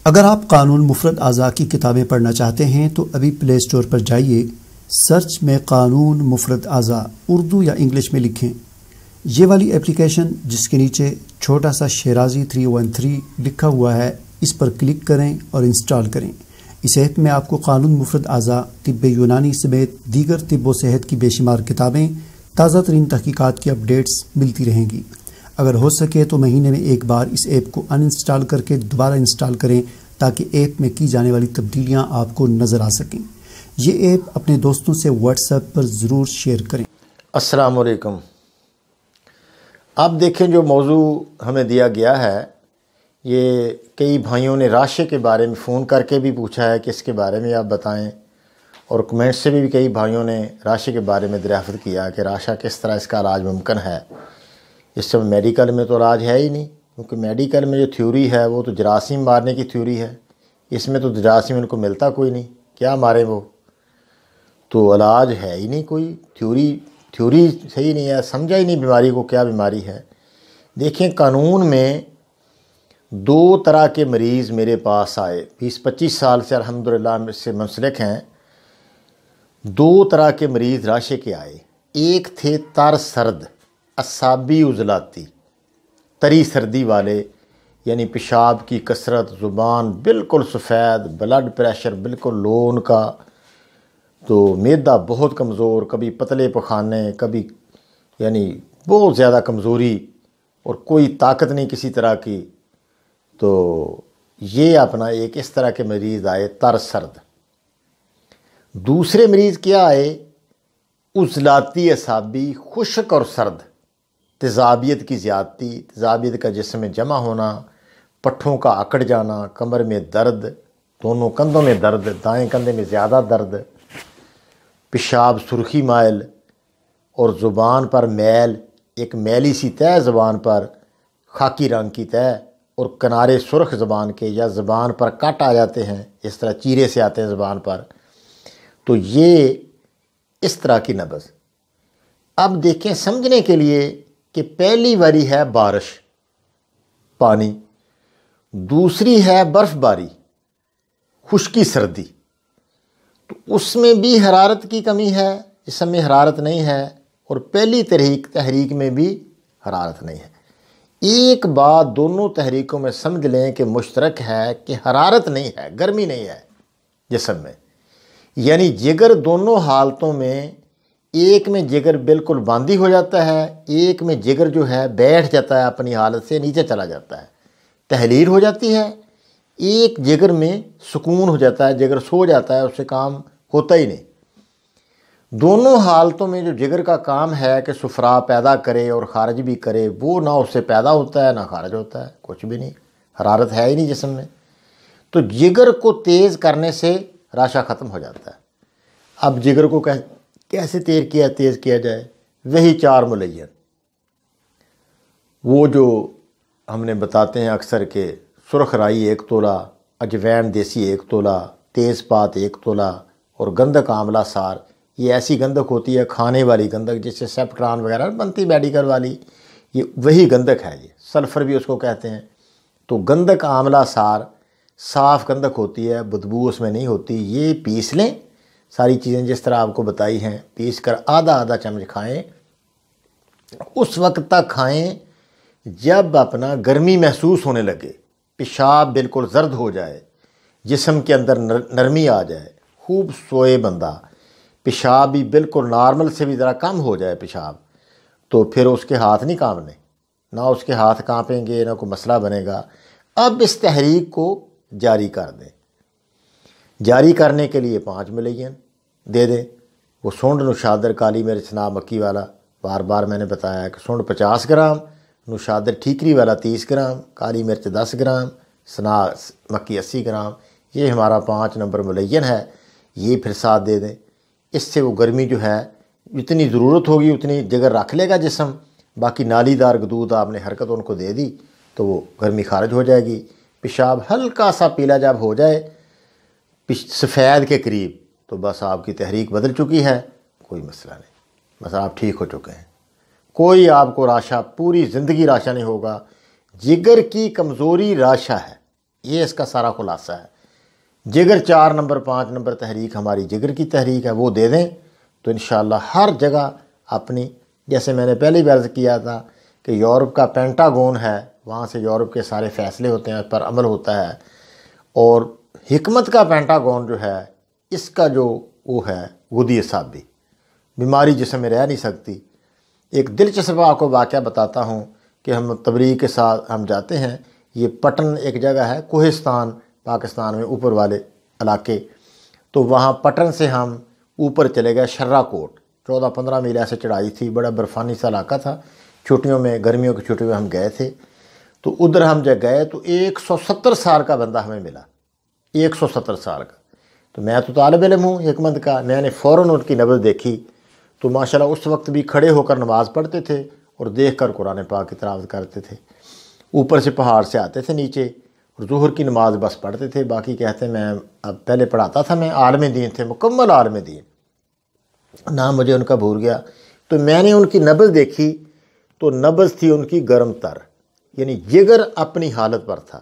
اگر آپ قانون مفرد اعضاء کی کتابیں پڑھنا چاہتے ہیں تو ابھی پلے اسٹور پر جائیے، سرچ میں قانون مفرد اعضاء اردو یا انگلش میں لکھیں۔ یہ والی اپلیکیشن جس کے نیچے چھوٹا سا شیرازی 313 لکھا ہوا ہے، اس پر کلک کریں اور انسٹال کریں۔ اس ایپ میں آپ کو قانون مفرد اعضاء، طب یونانی سمیت دیگر طب و صحت کی بے شمار کتابیں، تازہ ترین تحقیقات کی اپڈیٹس ملتی رہیں گی۔ اگر ہو سکے تو مہینے میں ایک بار اس ایپ کو ان انسٹال کر کے دوبارہ انسٹال کریں تاکہ ایپ میں کی جانے والی تبدیلیاں آپ کو نظر آ سکیں۔ یہ ایپ اپنے دوستوں سے واٹس ایپ پر ضرور شیئر کریں۔ السلام علیکم۔ آپ دیکھیں، جو موضوع ہمیں دیا گیا ہے، یہ کئی بھائیوں نے راشے کے بارے میں فون کر کے بھی پوچھا ہے کہ اس کے بارے میں آپ بتائیں، اور کمنٹ سے بھی کئی بھائیوں نے راشے کے بارے میں دریافت کیا کہ راشا کس طرح اس کا علاج ممکن ہے۔ اس سے میڈیکل میں تو علاج ہے ہی نہیں، کیونکہ میڈیکل میں جو تھیوری ہے وہ تو جراثیم مارنے کی تھیوری ہے، اس میں تو جراثیم ان کو ملتا کوئی نہیں، کیا مارے وہ؟ تو علاج ہے ہی نہیں کوئی، تھیوری صحیح نہیں ہے، سمجھا ہی نہیں بیماری کو کیا بیماری ہے۔ دیکھیں، قانون میں دو طرح کے مریض میرے پاس آئے، 20-25 سال سے الحمدللہ اس سے منسلک ہیں۔ دو طرح کے مریض راشے کے آئے، ایک تھے تر سرد، اعصابی عضلاتی، تری سردی والے، یعنی پیشاب کی کثرت، زبان بالکل سفید، بلڈ پریشر بالکل لو ان کا، تو معدہ بہت کمزور، کبھی پتلے پخانے، کبھی یعنی بہت زیادہ کمزوری، اور کوئی طاقت نہیں کسی طرح کی۔ تو یہ اپنا ایک اس طرح کے مریض آئے تر سرد۔ دوسرے مریض کیا آئے؟ عضلاتی اعصابی، خشک اور سرد، تیزابیت کی زیادتی، تیزابیت کا جسم میں جمع ہونا، پٹھوں کا اکڑ جانا، کمر میں درد، دونوں کندھوں میں درد، دائیں کندھے میں زیادہ درد، پیشاب سرخی مائل، اور زبان پر میل، ایک میلی سی تہ زبان پر، خاکی رنگ کی تہ، اور کنارے سرخ زبان کے، یا زبان پر کٹ آ جاتے ہیں، اس طرح چیرے سے آتے ہیں زبان پر۔ تو یہ اس طرح کی نبض۔ اب دیکھیں سمجھنے کے لیے کہ پہلی واری ہے بارش، پانی، دوسری ہے برف باری، خشکی سردی۔ تو اس میں بھی حرارت کی کمی ہے، جسم میں حرارت نہیں ہے، اور پہلی تحریک میں بھی حرارت نہیں ہے۔ ایک بات دونوں تحریکوں میں سمجھ لیں کہ مشترک ہے کہ حرارت نہیں ہے، گرمی نہیں ہے جسم میں، یعنی جگر دونوں حالتوں میں، ایک میں جگر بالکل باندھی ہو جاتا ہے، ایک میں جگر جو ہے بیٹھ جاتا ہے، اپنی حالت سے نیچے چلا جاتا ہے، تحریر ہو جاتی ہے۔ ایک جگر میں سکون ہو جاتا ہے، جگر سو جاتا ہے، اس سے کام ہوتا ہی نہیں۔ دونوں حالتوں میں جو جگر کا کام ہے کہ صفرا پیدا کرے اور خارج بھی کرے، وہ نہ اس سے پیدا ہوتا ہے نہ خارج ہوتا ہے، کچھ بھی نہیں، حرارت ہے ہی نہیں جسم میں۔ تو جگر کو تیز کرنے سے راشا ختم ہو جاتا ہے۔ اب جگر کو کیسے تیز کیا جائے؟ وہی 4 ملین، وہ جو ہم نے بتاتے ہیں اکثر کہ سرخ رائی 1 تولہ، اجوین دیسی 1 تولہ، تیز پات 1 تولہ، اور گندک آملہ سار۔ یہ ایسی گندک ہوتی ہے، کھانے والی گندک، جس سے سیپٹران وغیرہ بنتی میڈیکل والی، یہ وہی گندک ہے، یہ سلفر بھی اس کو کہتے ہیں۔ تو گندک آملہ سار صاف گندک ہوتی ہے، بدبو اس میں نہیں ہوتی۔ یہ پیس لیں، ساری چیزیں جس طرح آپ کو بتائی ہیں، پیس کر آدھا چمچ کھائیں۔ اس وقت تک کھائیں جب اپنا گرمی محسوس ہونے لگے، پیشاب بالکل زرد ہو جائے، جسم کے اندر نرمی آ جائے، خوب سوئے بندہ، پیشاب بھی بالکل نارمل سے بھی ذرا کم ہو جائے پیشاب، تو پھر اس کے ہاتھ نہیں کانپنے، نہ اس کے ہاتھ کانپیں گے، نہ کوئی مسئلہ بنے گا۔ اب اس تحریک کو جاری کر دیں۔ جاری کرنے کے لیے 5 ملین دے دیں۔ وہ سونڈ نوشادر کالی مرچ سنا مکی والا، بار میں نے بتایا کہ سونڈ 50 گرام، نوشادر ٹھیکری والا 30 گرام، کالی مرچ 10 گرام، سنا مکی 80 گرام، یہ ہمارا 5 نمبر ملین ہے۔ یہ پھر ساتھ دے دیں۔ اس سے وہ گرمی جو ہے، جتنی ضرورت ہوگی اتنی جگر رکھ لے گا جسم، باقی نالی دار گدود آپ نے حرکت ان کو دے دی تو وہ گرمی خارج ہو جائے گی۔ پیشاب ہلکا سا پیلا جب ہو جائے، سفید کے قریب، تو بس آپ کی تحریک بدل چکی ہے، کوئی مسئلہ نہیں، بس آپ ٹھیک ہو چکے ہیں۔ کوئی آپ کو راشا، پوری زندگی راشا نہیں ہوگا۔ جگر کی کمزوری راشا ہے، یہ اس کا سارا خلاصہ ہے۔ جگر 4 نمبر 5 نمبر تحریک ہماری جگر کی تحریک ہے، وہ دے دیں تو انشاءاللہ ہر جگہ اپنی، جیسے میں نے پہلے بھی عرض کیا تھا کہ یورپ کا پینٹاگون ہے، وہاں سے یورپ کے سارے فیصلے ہوتے ہیں، اس پر عمل ہوتا ہے، اور حکمت کا پینٹاگون جو ہے اس کا جو وہ ہے غدی اعصابی، بیماری جسم میں رہ نہیں سکتی۔ ایک دلچسپ آپ کو واقعہ بتاتا ہوں کہ ہم تبلیغ کے ساتھ ہم جاتے ہیں، یہ پٹن ایک جگہ ہے کوہستان پاکستان میں اوپر والے علاقے، تو وہاں پٹن سے ہم اوپر چلے گئے شرہ کوٹ، 14-15 میل ایسے چڑھائی تھی، بڑا برفانی سا علاقہ تھا، چھٹیوں میں گرمیوں کی چھٹیوں میں ہم گئے تھے۔ تو ادھر ہم جب گئے تو 170 سال کا بندہ ہمیں ملا، 170 سال کا۔ تو میں تو طالب علم ہوں حکمت کا، میں نے فوراً ان کی نبض دیکھی تو ماشاءاللہ اس وقت بھی کھڑے ہو کر نماز پڑھتے تھے اور دیکھ کر قرآن پاک کی تلاوت کرتے تھے۔ اوپر سے پہاڑ سے آتے تھے نیچے اور ظہر کی نماز بس پڑھتے تھے، باقی کہتے میں اب پہلے پڑھاتا تھا، میں عالم دین تھے، مکمل عالم دین، نام مجھے ان کا بھول گیا۔ تو میں نے ان کی نبض دیکھی تو نبض تھی ان کی گرم تر، یعنی جگر اپنی حالت پر تھا۔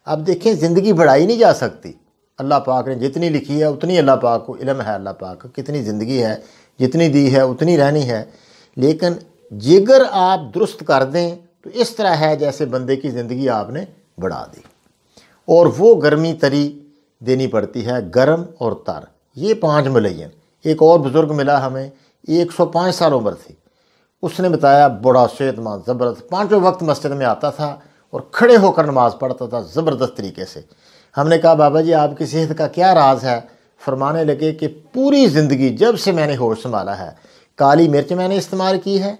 اب دیکھیں زندگی بڑھائی نہیں جا سکتی، اللہ پاک نے جتنی لکھی ہے اتنی اللہ پاک کو علم ہے، اللہ پاک کتنی زندگی ہے جتنی دی ہے اتنی رہنی ہے، لیکن جگر آپ درست کر دیں تو اس طرح ہے جیسے بندے کی زندگی آپ نے بڑھا دی، اور وہ گرمی تری دینی پڑتی ہے، گرم اور تر۔ یہ 5 ملین۔ ایک اور بزرگ ملا ہمیں، 105 سال عمر تھی، اس نے بتایا بڑا صحت مند زبردست، 5 وقت مسجد میں آتا تھا اور کھڑے ہو کر نماز پڑھتا تھا زبردست طریقے سے۔ ہم نے کہا بابا جی آپ کی صحت کا کیا راز ہے؟ فرمانے لگے کہ پوری زندگی جب سے میں نے ہوش سنبھالا ہے کالی مرچ میں نے استعمال کی ہے،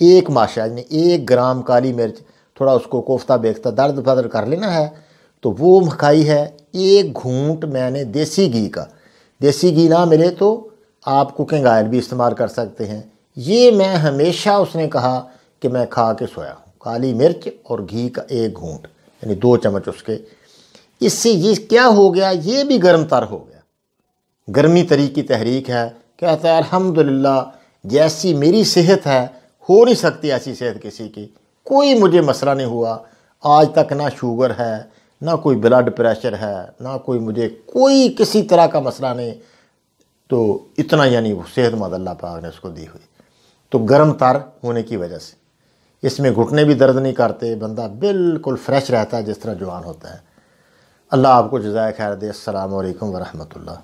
1 ماشاء نے 1 گرام کالی مرچ، تھوڑا اس کو کوفتہ بیکتا درد بدر کر لینا ہے تو وہ کھائی ہے، 1 گھونٹ میں نے دیسی گھی کا، دیسی گھی نہ ملے تو آپ کوکنگ آئل بھی استعمال کر سکتے ہیں، یہ میں ہمیشہ اس نے کہا کہ میں کھا کے سویا ہوں، کالی مرچ اور گھی کا 1 گھونٹ یعنی 2 چمچ اس کے۔ اس سے یہ کیا ہو گیا، یہ بھی گرم تر ہو گیا، گرمی تری کی تحریک ہے۔ کہتا ہے الحمدللہ جیسی میری صحت ہے ہو نہیں سکتی ایسی صحت کسی کی، کوئی مجھے مسئلہ نہیں ہوا آج تک، نہ شوگر ہے نہ کوئی بلڈ پریشر ہے نہ کوئی مجھے کوئی کسی طرح کا مسئلہ نہیں، تو اتنا یعنی وہ صحت مند اللہ پاک نے اس کو دی ہوئی۔ تو گرم تر ہونے کی وجہ سے اس میں گھٹنے بھی درد نہیں کرتے، بندہ بالکل فریش رہتا ہے جس طرح جوان ہوتا ہے۔ اللہ آپ کو جزائے خیر دے۔ السلام علیکم ورحمۃ اللہ۔